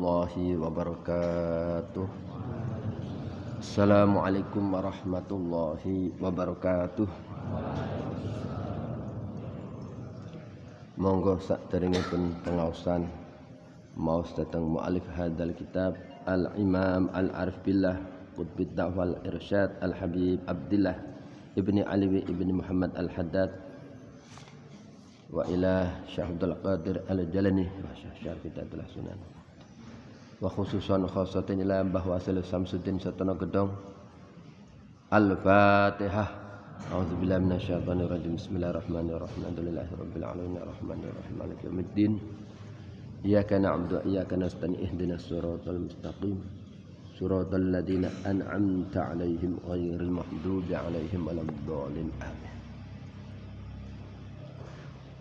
warahmatullahi wabarakatuh. Assalamualaikum warahmatullahi wabarakatuh. Monggo saderengipun pengaosan maos dhateng muallif hadzal kitab Al-Imam Al-Arif Billah Qutbid Da'wal Irsyad Al-Habib Abdillah Ibni Ali Ibni Muhammad Al-Haddad wa ila Syekh Abdul Qadir Al-Jalani wa Syekh Fitatul Sunan wa khususan khasatan ila Mbah Wasil Samsuddin Satono Gedong. Al-Fatihah. A'udzubillahi minasyaitonir rajim. Bismillahirrahmanirrahim. Alhamdulillahirabbil alamin arrahmanir rahim maliki yaumiddin. Iyyaka na'budu wa iyyaka nasta'in ihdinas siratal mustaqim. Siratal ladzina an'amta 'alaihim ghairil maghdubi 'alaihim waladdallin. Amin.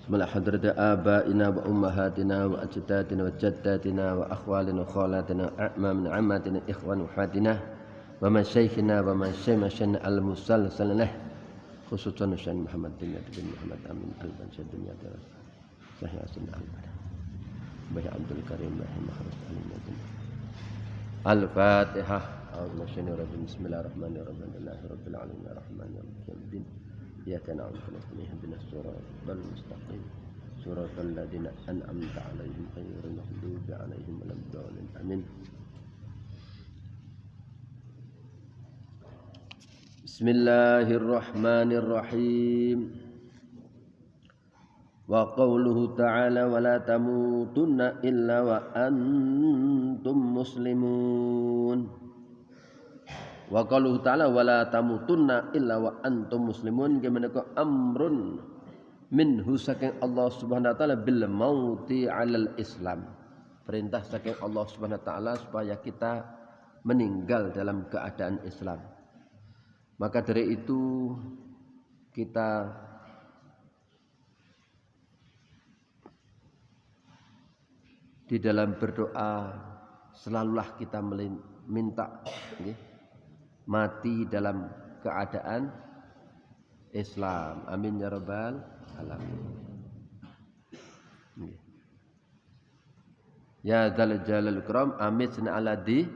Bismillah hadrata abaina wa ummahatina wa ajdatina wa jaddatina wa akhwalina wa khalatina wa a'mamina ammatina ikhwan wa hatina wa masyayikhina wa masyayikhina al-musalsalah khususan Syekh Muhammad bin Muhammad Amin al-Bansyad dunia teras Syekh Hasan al-Badah Bayi Abdul Karim Mahrus Al-Fatihah. Bismillahirrahmanirrahim. Alhamdulillahirabbil alamin arrahmanir rahim. Iyyaka na'budu wa iyyaka nasta'in ihdinas siratal mustaqim siratal ladzina an'amta 'alaihim ghairil maghdubi 'alaihim waladdallin. Amin. Bismillahirrahmanirrahim. Wa qauluhu ta'ala wa la tamutunna illa wa antum muslimun. Wa qauluhu ta'ala wa la tamutunna illa wa antum muslimun, kemenika amrun minhu saking Allah Subhanahu wa taala bil mauti 'alal Islam. Perintah saking Allah Subhanahu wa taala supaya kita meninggal dalam keadaan Islam. Maka dari itu kita di dalam berdoa selalulah kita minta mati dalam keadaan Islam. Amin ya rabbal alamin. Ya dzal jalal ikram amitna ala di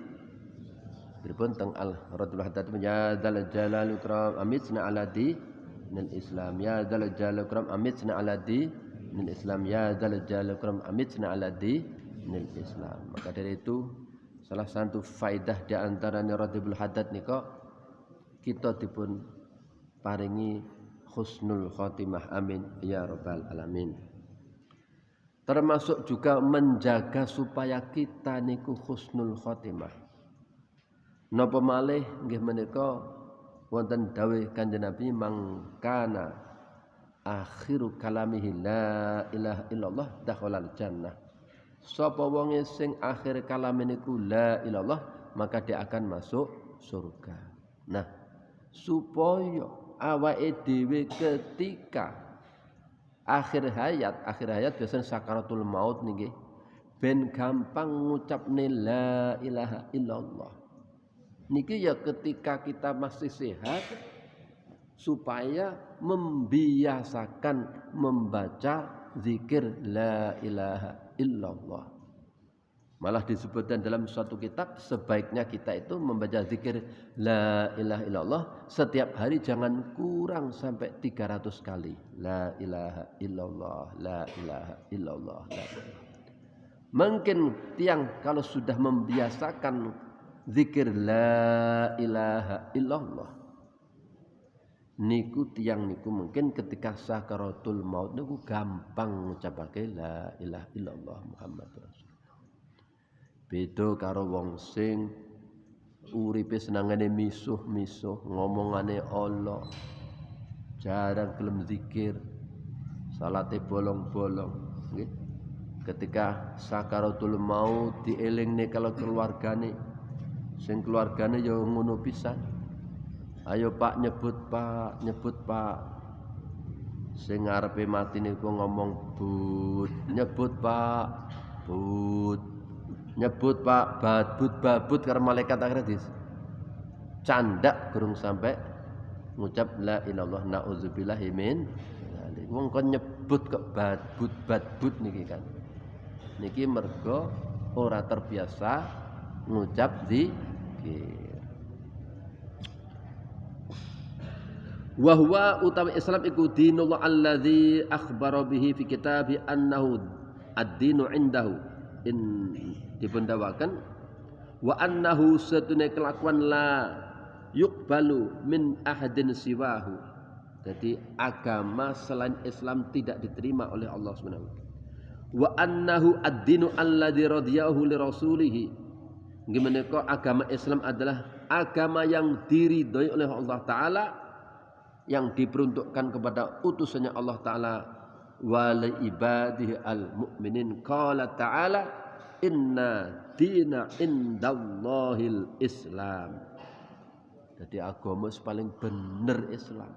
pripun teng al-radul haddad ya dzal jalal ikram amitna ala di nil Islam. Ya dzal jalal ikram amitna ala di nil Islam. Ya dzal jalal ikram amitna ala di nil Islam. Maka dari itu salah satu faidah di antaranya radul haddad nika kita dipun paringi husnul khotimah. Amin ya rabbal alamin. Termasuk juga menjaga supaya kita niku husnul khotimah. Napa malih nggih menika wonten dawuh Kanjeng Nabi mangkana akhiru kalamihi la ilaha illallah dakhalal jannah. Sapa wonge sing akhir kalame niku la ilallah maka dia akan masuk surga. Nah, supaya awake dhewe ketika akhir hayat biasanya sakaratul maut niki ben gampang ngucapne la ilaha illallah. Niki ya ketika kita masih sehat supaya membiasakan membaca zikir la ilaha illallah. Malah disebutkan dalam suatu kitab sebaiknya kita itu membaca zikir la ilaha illallah setiap hari jangan kurang sampai 300 kali. La ilaha illallah, la ilaha illallah. Mungkin tiang kalau sudah membiasakan zikir la ilaha illallah niku tiang niku mungkin ketika sakaratul maut niku gampang ngucapake la ilaha illallah Muhammadur Rasulullah. Beda karo wong sing uripe senengane misuh-misuh, ngomongane Allah, jarang gelem zikir, salate bolong-bolong, nggih. Ketika sakaratul maut dielingne kalau keluargane, sing keluargane ya ngono pisan. Ayo Pak nyebut Pak. Sing ngarepe mati niku ngomong but, nyebut Pak, but. Nyebut Pak, babut karo malaikat akhirat candak gurung sampai ngucap la ilallah na'udzubillahi min dzalik. Wong kon nyebut kok babut niki kan. Niki mergo ora terbiasa ngucap zikir. Wa huwa utawi Islam iku dinullah alladzi akhbara bihi fi kitabi annahu ad-dinu indahu in dipundawakan wa annahu satune kelakuan la yuqbalu min ahadin siwahu. Jadi agama selain Islam tidak diterima oleh Allah Subhanahu wa annahu ad-dinu alladzi radiyahu li rasulih. Gimana kok agama Islam adalah agama yang diridhoi oleh Allah Ta'ala, yang diperuntukkan kepada utusannya Allah Ta'ala, wa li ibadihi al-mu'minin. Qala ta'ala inna dina indallahil Islam. Jadi agama paling benar Islam.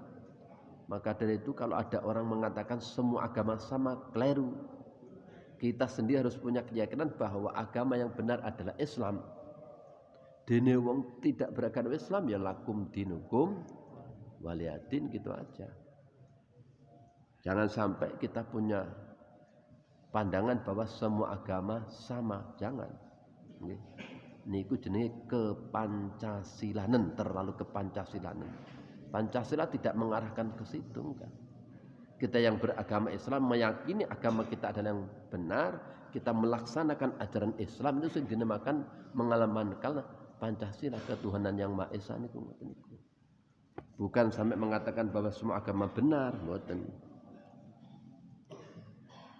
Maka dari itu kalau ada orang mengatakan semua agama sama, keliru. Kita sendiri harus punya keyakinan bahwa agama yang benar adalah Islam. Dene wong tidak beragama Islam ya lakum dinukum waliyadin, gitu aja. Jangan sampai kita punya pandangan bahwa semua agama sama, jangan. Niku jenenge kepancasilanen, terlalu kepancasilanen. Pancasila tidak mengarahkan ke situ, enggak. Kita yang beragama Islam meyakini agama kita adalah yang benar, kita melaksanakan ajaran Islam itu sing dinamakan mengamalkan Pancasila, ketuhanan yang Maha Esa niku ngoten niku. Bukan sampai mengatakan bahwa semua agama benar, mboten.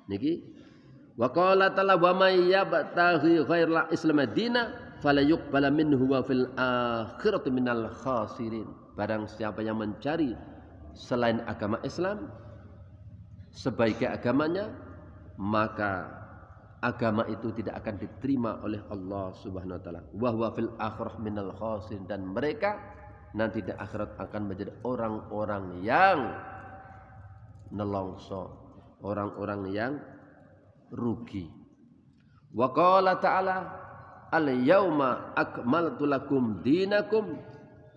Niki wa qala ta'ala wa may yabtaghi ghairal islam dina fala yuqbala minhu wa fil akhirati minal khasirin. Barang siapa yang mencari selain agama Islam sebagai agamanya, maka agama itu tidak akan diterima oleh Allah Subhanahu wa taala. Wa huwa fil akhirah minal khasirin, dan mereka nanti di akhirat akan menjadi orang-orang yang nelongso, orang-orang yang rugi. Wa qala ta'ala al-yauma akmaltu lakum dinakum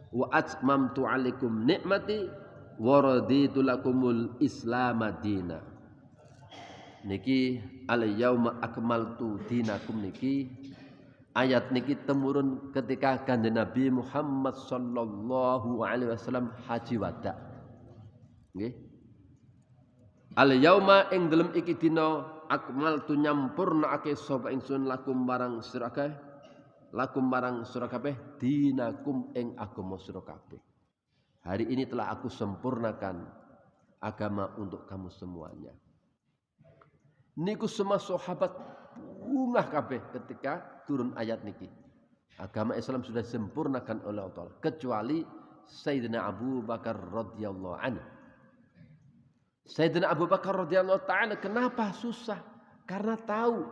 wa atmamtu 'alaikum ni'mati wa raditu lakumul Islam madina. Niki al-yauma akmaltu dinakum niki ayat niki temurun ketika Kanjeng Nabi Muhammad sallallahu alaihi wasallam haji wada. Nggih. Al-yauma ing dalem iki dina akmaltu nyampurnake sapa ingsun lakum marang sira kabeh, lakum marang sira kabeh dinakum ing agama sira kabeh. Hari ini telah aku sempurnakan agama untuk kamu semuanya. Niku semua sahabat bungah kabeh ketika turun ayat niki. Agama Islam sudah disempurnakan oleh Allah, kecuali Sayyidina Abu Bakar radhiyallahu anhu. Sayyidina Abu Bakar radhiyallahu ta'ala kenapa susah? Karena tahu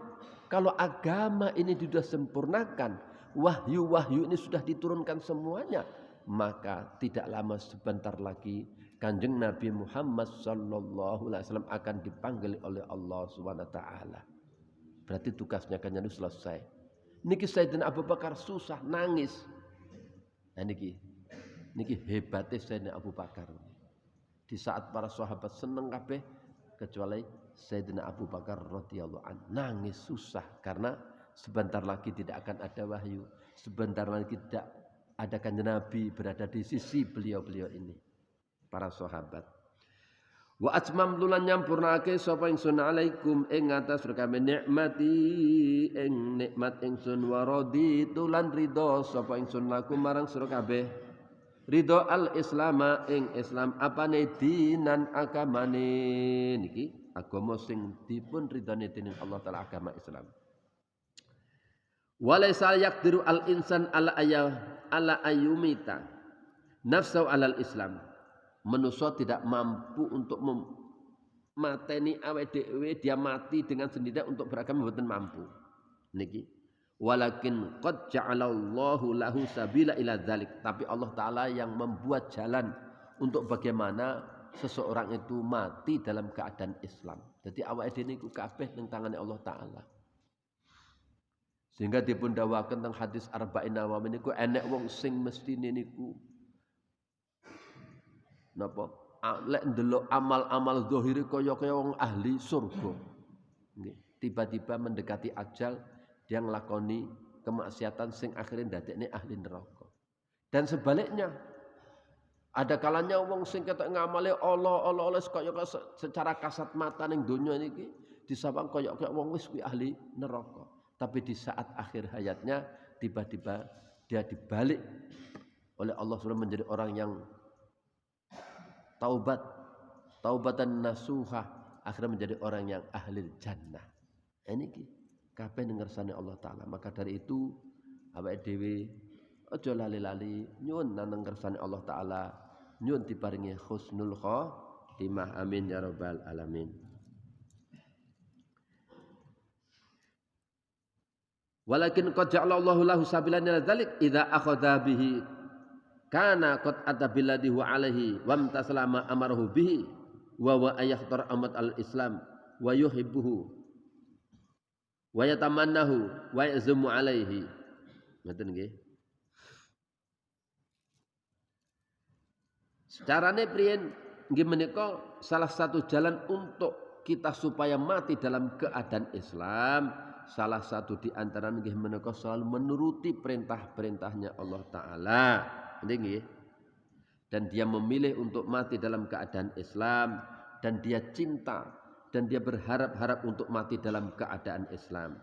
kalau agama ini sudah sempurnakan, wahyu-wahyu ini sudah diturunkan semuanya, maka tidak lama sebentar lagi Kanjeng Nabi Muhammad sallallahu alaihi wasallam akan dipanggil oleh Allah Subhanahu wa taala. Berarti tugasnya kan itu selesai. Niki Sayyidina Abu Bakar susah nangis. Nah niki hebatnya Sayyidina Abu Bakar. Di saat para sahabat seneng kabeh kecuali Sayyidina Abu Bakar radhiyallahu anhu nangis susah karena sebentar lagi tidak akan ada wahyu, sebentar lagi tidak ada Kanjeng Nabi berada di sisi beliau-beliau ini, para sahabat. Wa atmamtu lan nyampurnake sapa ingsun alaikum ing atas rekame nikmati ing nikmat ingsun wa raditu lan ridho sapa ingsun lakum marang sira kabeh ridho al-islama ing Islam apane dinan agamane niki agama sing dipun ridhone dening Allah taala agama Islam. Walaisa yaqdiru al-insan ala ayyumita nafsu alal Islam. Manusia tidak mampu untuk mateni awake dhewe, dia mati dengan sendirinya untuk beragama, mboten mampu. Niki. Walakin qad ja'alallahu lahu sabila ila dzalik. Tapi Allah taala yang membuat jalan untuk bagaimana seseorang itu mati dalam keadaan Islam. Jadi awake dhewe niku kabeh ning tangane Allah taala. Sehingga dipun dawaken teng hadis arba'in nawawi niku enek wong sing mestine niku napa lek ndelok amal-amal zahire kaya wong ahli surga. Nggih, tiba-tiba mendekati ajal dia nglakoni kemaksiatan sing akhirnya ndadekne ahli neraka. Dan sebaliknya, ada kalanya wong sing ketok ngamale Allah kaya secara kasat mata ning donya niki disawang kaya wong wis kuwi ahli neraka. Tapi di saat akhir hayatnya tiba-tiba dia dibalik oleh Allah SWT menjadi orang yang taubatan nasuha, akhirnya menjadi orang yang ahli jannah. Ini kabeh ngersane Allah Taala. Maka dari itu awake dhewe aja lali-lali nyuwun nang ngersane Allah Taala, nyuwun diparingi husnul khotimah. Amin ya rabbal alamin. Walakin qad ja'ala Allahu lahu sabilan ila dzalik idza akhadha bihi kana qad atabilladhi wa alaihi wa amtasalama amarahu bihi wa ayakhtar amat al-islam wa yuhibbuhu wa yatamannahu wa yazmu alaihi. Ngoten nggih. Carane priyen nggih menika salah satu jalan untuk kita supaya mati dalam keadaan Islam, salah satu di antara nggih menika selalu menuruti perintah-perintahnya Allah Taala. Nggih. Dan dia memilih untuk mati dalam keadaan Islam, dan dia cinta dan dia berharap-harap untuk mati dalam keadaan Islam.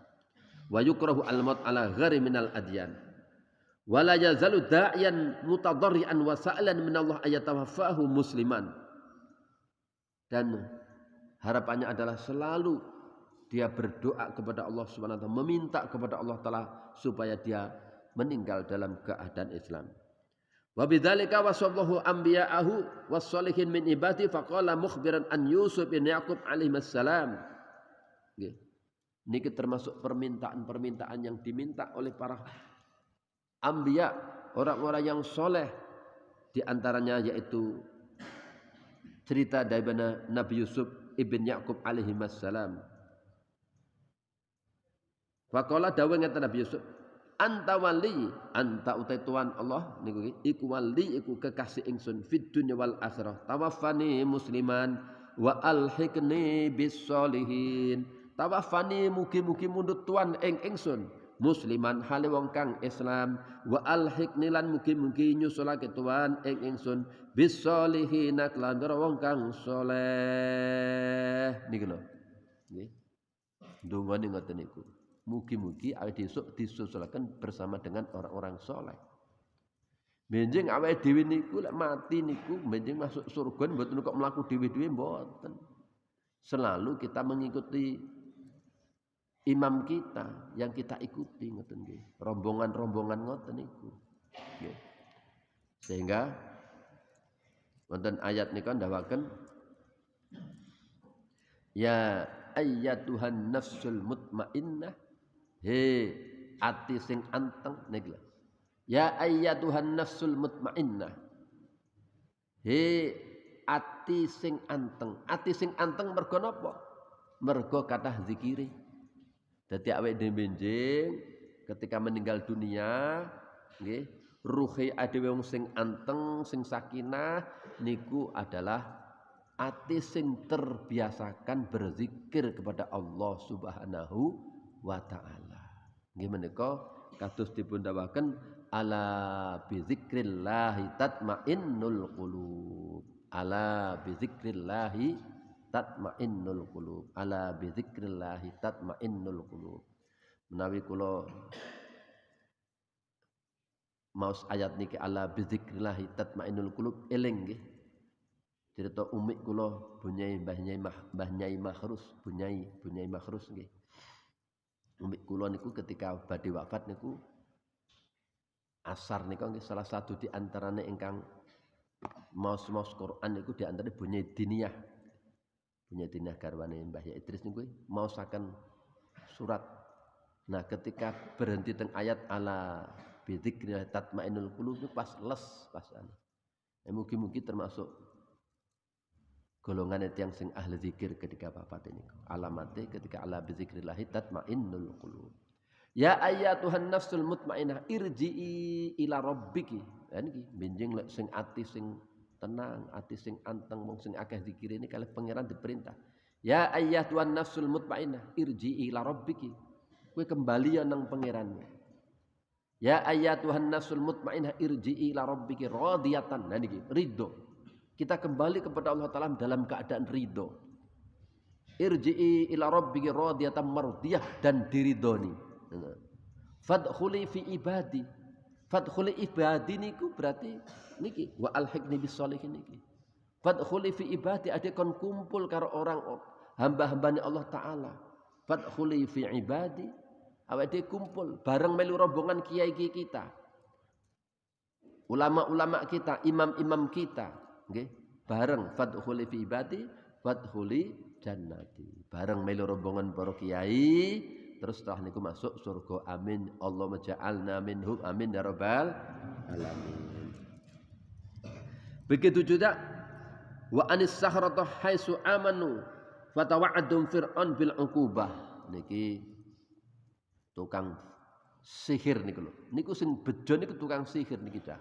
Wa yukrahu al-maut ala ghairi minal adyan. Wa la yazalu da'iyan mutadarrian wa sa'lan min Allah ayatawaffahu musliman. Dan harapannya adalah selalu dia berdoa kepada Allah Subhanahu wa taala, meminta kepada Allah Taala supaya dia meninggal dalam keadaan Islam. Wa bidzalika wasallahu anbiya'ahu was-shalihin min ibadi faqala mukhbiran an Yusuf bin Yaqub alaihi salam. Nggih. Niki termasuk permintaan-permintaan yang diminta oleh para anbiya, orang-orang yang soleh, di antaranya yaitu cerita dari Nabi Yusuf ibn Yaqub alaihi salam. Faqala dawuh ngeten Nabi Yusuf, anta wali, anta utai Tuhan Allah niku iku wali iku kekasih ingsun fid dunya wal akhirah, tawaffani musliman wa alhiqni bis sholihin. Tawaffani mugi-mugi mundhut Tuhan ing ingsun musliman hale wong kang Islam, wa alhiqni lan mugi-mugi nyusulake Tuhan ing ingsun bis sholihin lan wong kang saleh. Niku lho. Nggih. Ndongane ngoten niku. Mugi-mugi awake dhewe disusulaken bersama dengan orang-orang soleh. Benjing awake dhewe niku lek mati niku benjing masuk surga mboten kok mlaku dhewe-dhewe mboten. Selalu kita mengikuti imam kita yang kita ikuti ngoten nggih. Rombongan-rombongan ngoten niku. Nggih. Sehingga wonten ayat nika ndawaken ya ayyatuhan nafsul mutmainnah, he ati sing anteng niki lho. Ya ayyatuhan nafsul mutmainnah, he ati sing anteng. Ati sing anteng mergo napa? Mergo kathah zikire. Dadi awake dhewe benjing ketika meninggal dunia nggih, ruhe adewe wong sing anteng, sing sakinah niku adalah ati sing terbiasakan berzikir kepada Allah Subhanahu wa taala. Nggih menika kados dipun dawaken ala bi dzikrillah tatmainnul qulub. Ala bi dzikrillah tatmainnul qulub. Ala bi dzikrillah tatmainnul qulub. Menawi kula maos ayat niki ala bi dzikrillah tatmainnul qulub eling nggih. Cerita umik kula bunyai Mbah Nyai Makhrus, bunyai Makhrus nggih. Umik kula niku ketika badhe wafat niku asar niku nggih salah satu di antarane ingkang maos-maos Quran niku di antara bunyai Diniyah. Bunyai Diniyah garwane Mbah Ya Idris niku maosaken surat. Nah, ketika berhenti teng ayat ala bi dzikrillah tatmainnul qulub pas les pasane. Mugi-mugi termasuk golongan yang sing ahli zikir ketika wafat ini. Alamatnya ketika ala bi dzikrillah tatmainnul qulub. Ya ayyatuhan nafsul mutmainnah irji'i ila rabbiki. Niki benjing lek sing ati sing tenang, ati sing anteng wong sing akeh zikir ini kalih pangeran diperintah. Ya ayyatuhan nafsul mutmainnah irji'i ila rabbiki. kowe kembali ya nang pangeranmu. Ya ayyatuhan nasul mutmainnah irji'i ila rabbiki radiyatan. Nah niki ridho. Kita kembali kepada Allah Taala dalam keadaan ridho. Irji'i ila rabbiki radiyatan mardiyah, dan diridhoni. Fadkhuli fi ibadi. Fadkhuli ibadi niku berarti niki wa alhiqni bis sholihin niki. Fadkhuli fi ibadi, ade kon kumpul karo orang hamba-hambane Allah Taala. Fadkhuli fi ibadi, awake kumpul bareng melu rombongan kiai kita, ulama-ulama kita, imam-imam kita, nggih, bareng fadkhuli fi ibadi fadkhuli jannati, bareng melu rombongan para kiai, terus setelah niku masuk surga. Amin Allahumma ja'alna minhum, amin ya rabbal alamin. Begitu juga wa anis sahrata haitsu amanu fatawa'adum fir'aun bil uqubah. Niki tukang sihir niku lho. Niku sing bejo niku tukang sihir niki dah.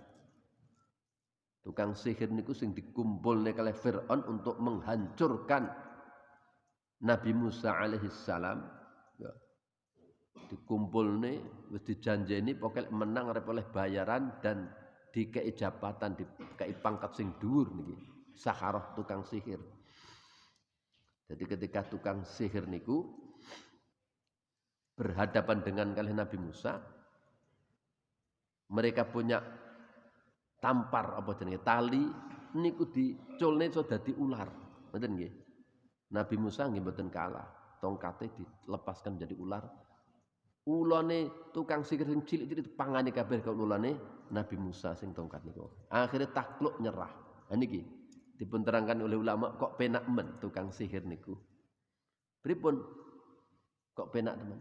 Tukang sihir niku sing dikumpulne kalih Firaun untuk menghancurkan Nabi Musa alaihi salam. Ya. Dikumpulne wis dijanjeni pokoknya menang arep oleh bayaran dan dikei jabatan, dikei pangkat sing dhuwur niki. Saharah tukang sihir. Jadi ketika tukang sihir niku berhadapan dengan kalih Nabi Musa, mereka punya tampar apa jenenge tali niku diculne iso dadi ular, ngoten nggih. Nabi Musa nggih mboten kalah, tongkate dilepaskan jadi ular. Ulane tukang sihir sing cilik-cilik pangane kabeh karo ulane Nabi Musa sing tongkat niku. Akhire takluk nyerah. Ha niki dipun terangkan oleh ulama, kok penak men tukang sihir niku. Pripun kok penak teman?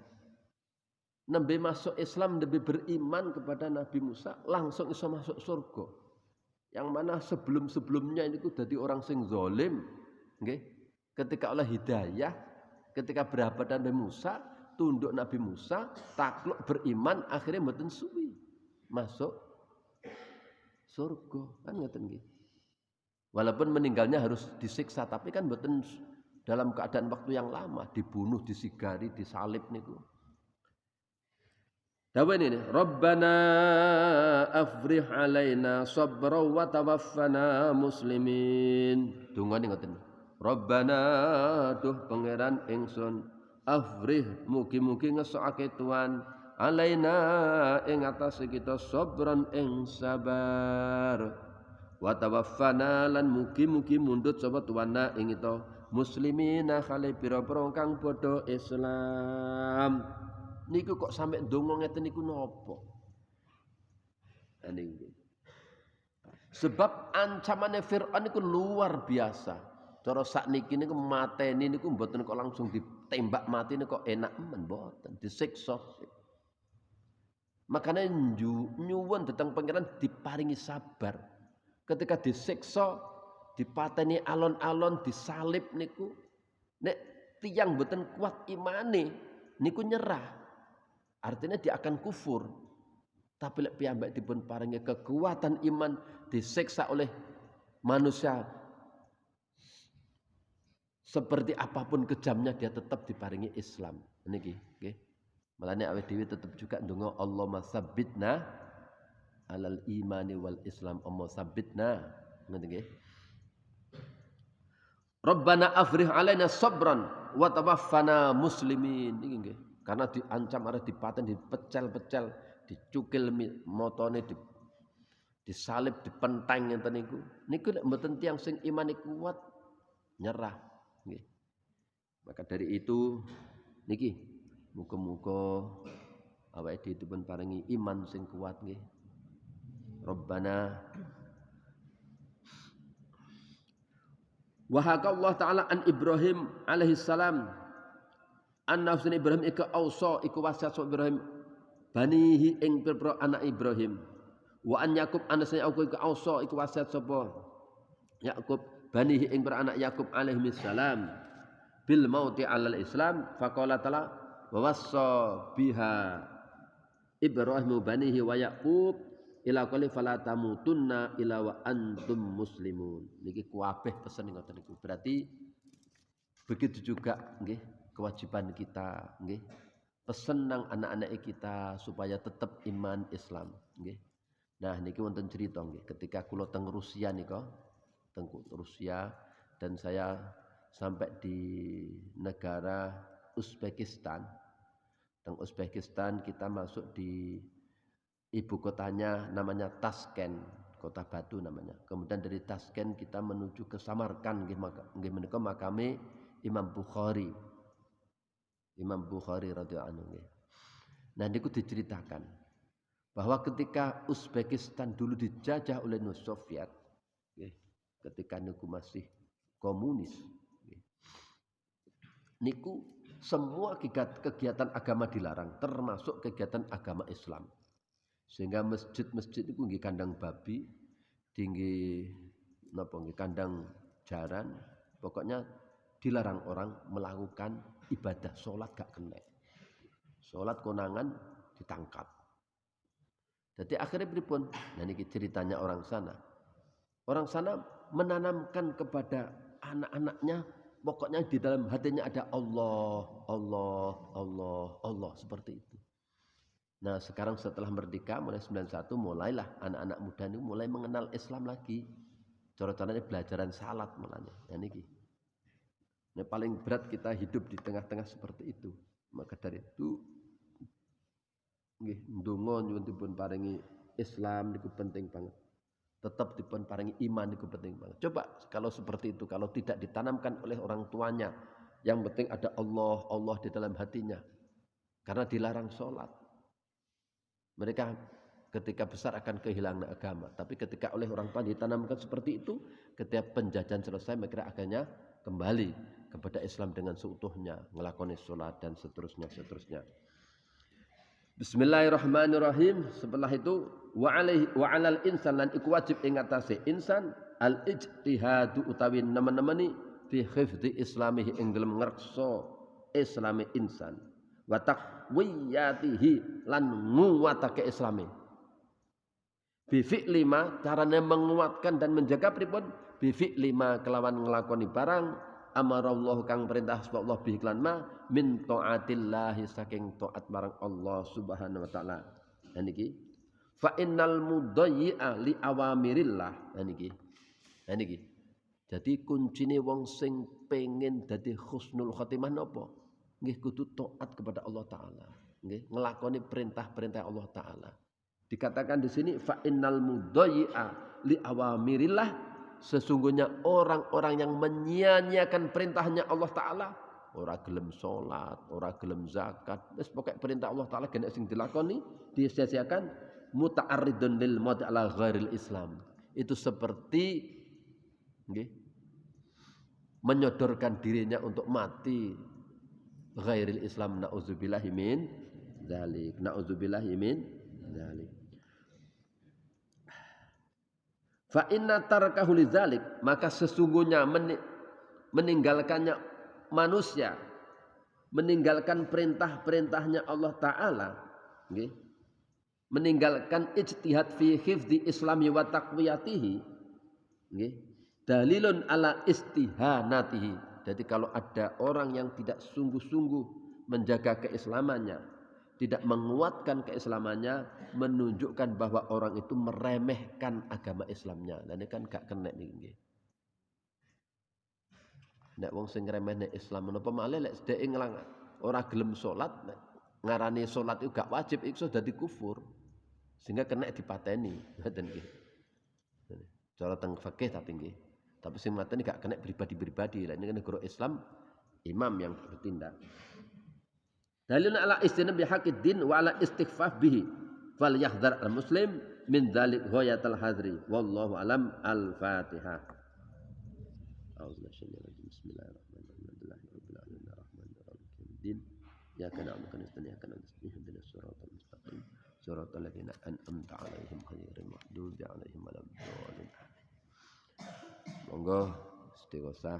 Nembe masuk Islam, nembe beriman kepada Nabi Musa, langsung iso masuk surga. Yang mana sebelum-sebelumnya ini dadi orang sing zalim, nggih. Ketika oleh hidayah, ketika berhadapan dengan Musa, tunduk Nabi Musa, takluk beriman, akhirnya mboten suwi masuk surga. Kan ngoten nggih. Walaupun meninggalnya harus disiksa, tapi kan mboten dalam keadaan waktu yang lama, dibunuh, disigari, disalib niku. Dawen ini, Rabbana afrih alaina sabra wa tawaffana muslimin. Dungane ngoten. Rabbana duh pangeran ingsun, afrih mugi-mugi ngesokake Tuhan alaina ing atase kita sabran ing sabar. Wa tawaffana lan mugi-mugi mundhut sapa Tuhanna ing kita muslimina khale pira-pira kang padha Islam. Niku kok sampai ndonga ngeten niku napa? Niki. Sebab ancamane Firaun niku luar biasa. Cara sakniki niku mateni niku mboten kok langsung ditembak mati niku kok enak men mboten, disiksa. Makanya nyuwun dhateng pangeran diparingi sabar. Ketika disiksa, dipateni alon-alon, disalib niku, nek tiyang mboten kuat imane niku nyerah. Artinya dia akan kufur. Tapi lek piyambak dipun paringi kekuatan iman, disiksa oleh manusia seperti apapun kejamnya, dia tetap diparingi Islam. Niki, nggih. Malane awake dhewe tetep juga ndonga Allahumma tsabbitna alal imani wal Islam, Allahumma tsabbitna. Ngoten nggih. Rabbana afrih alaina sabran wa tawaffana muslimin. Niki nggih. Karena diancam arep dipaten, dipecel-pecel, dicukil motone, disalib, dipenteng ngeten niku. Niku nek mboten tiyang sing imane kuat nyerah nggih. Maka dari itu niki muga-muga awake dhewe dipun paringi iman sing kuat nggih. Rabbana wa haka Allah taala an Ibrahim alaihi salam anna Husain Ibrahim iku ausa iku wasiat Ibrahim banihi ing pira anak Ibrahim. Wa an Yakub anasane aku iku ausa iku wasiat sapa Yakub banihi ing pira anak Yakub alaihi salam bil mauti alal Islam faqala ta'ala wa wassa biha Ibrahim banihi wa Yakub ila qali fala tamutunna ila wa antum muslimun. Niki kabeh pesen ngoten niku. Berarti begitu juga nggih kewajiban kita nggih pesen nang anak-anak kita supaya tetap iman Islam nggih. Nah niki wonten cerita nggih ketika kula teng Rusia nika, teng Rusia dan saya sampai di negara Uzbekistan. Teng Uzbekistan kita masuk di ibu kotanya namanya Tashkent, kota batu namanya. Kemudian dari Tashkent kita menuju ke Samarkand nggih menika makame Imam Bukhari. Imam Bukhari radhiyallahu anhu nggih. Nah niku diceritakan bahwa ketika Uzbekistan dulu dijajah oleh Uni Soviet, nggih, ketika niku masih komunis, nggih, niku semua kegiatan agama dilarang, termasuk kegiatan agama Islam. Sehingga masjid-masjid itu nggih kandang babi, tinggi napa nggih kandang jaran, pokoknya dilarang orang melakukan ibadah salat gak kena. Salat konangan ditangkap. Jadi akhirnya pripun? Nah niki ceritanya orang sana. Orang sana menanamkan kepada anak-anaknya pokoknya di dalam hatinya ada Allah, Allah, Allah, Allah seperti itu. Nah sekarang setelah merdeka mulai 91 mulailah anak-anak muda ini mulai mengenal Islam lagi. Cara-caranya belajaran salat mulanya. Nah niki. Nah paling berat kita hidup di tengah-tengah seperti itu. Maka dari itu nggih ndonga nyuwun dipun paringi Islam niku penting banget. Tetap dipun paringi iman niku penting banget. Coba kalau seperti itu, kalau tidak ditanamkan oleh orang tuanya, yang penting ada Allah, Allah di dalam hatinya. Karena dilarang sholat. Mereka ketika besar akan kehilangan agama. Tapi ketika oleh orang tua ditanamkan seperti itu, ketika penjajahan selesai mereka akhirnya kembali kepada Islam dengan seutuhnya, ngelakoni sholat dan seterusnya. Bismillahirrahmanirrahim. Setelah itu wa 'alal insan lan iku wajib ing atase insan al ijtihadu utawi nemen-nemeni fi hifdzi islamihi ing dalem ngreksa islame insan wa taqwiyatihi lan nguwatake islame. Bi fi'li ma carane menguatkan dan menjaga pripun? Bi fi'li ma kelawan nglakoni barang amarallahu kang perintah Allah bi iklan ma min taatillahi saking taat marang Allah Subhanahu wa taala. Nah niki fa innal mudayyi'a li awamirillah. Nah niki. Jadi kuncine wong sing pengen dadi husnul khotimah napa? Nggih kudu taat kepada Allah taala. Nggih nglakoni perintah-perintah Allah taala. Dikatakan di sini fa innal mudayyi'a li awamirillah. Sesungguhnya orang-orang yang menyia-nyiakan perintahnya Allah Ta'ala, ora gelem sholat, ora gelem zakat, wis pokoke perintah Allah Ta'ala gene sing dilakoni disia-siakan, muta'arridun lil maut ala ghairil Islam. Itu seperti nggih menyodorkan dirinya untuk mati ghairil Islam. Nauzubillahi min dzalik. Nauzubillahi min dzalik. Fa inna tarakahu lidzalik, maka sesungguhnya meninggalkannya manusia, meninggalkan perintah-perintahnya Allah taala, nggih. Meninggalkan ijtihad fi hifdzi islami wa taqwiyatihi, nggih. Dalilun ala istihanatihi. Jadi kalau ada orang yang tidak sungguh-sungguh menjaga keislamannya, tidak menguatkan keislamannya, menunjukkan bahwa orang itu meremehkan agama Islamnya. Nah ini kan gak kena niki. Nek wong sing ngremehne Islam menapa malih lek sedeke nglang ora gelem salat, ngarani salat itu gak wajib, iku dadi kufur. Sehingga kena dipateni, ngoten nggih. Cara teng fikih tapi nggih. Tapi sing mateni gak kena pribadi-pribadi. Lah ini kan negara Islam imam yang bertindak. Dalilun ala istinab bihaqqid din wa ala istighfaf bihi. Fal yahdhar al muslim min dzalik ghayatal hadri. Wallahu alam. Al-Fatihah. Bismillahirrahmanirrahim. Ya kana amkan istani kana ihdinas siratal mustaqim. Siratal ladzina an'amta 'alaihim ghairil maghdubi 'alaihim waladdallin. Monggo istighosah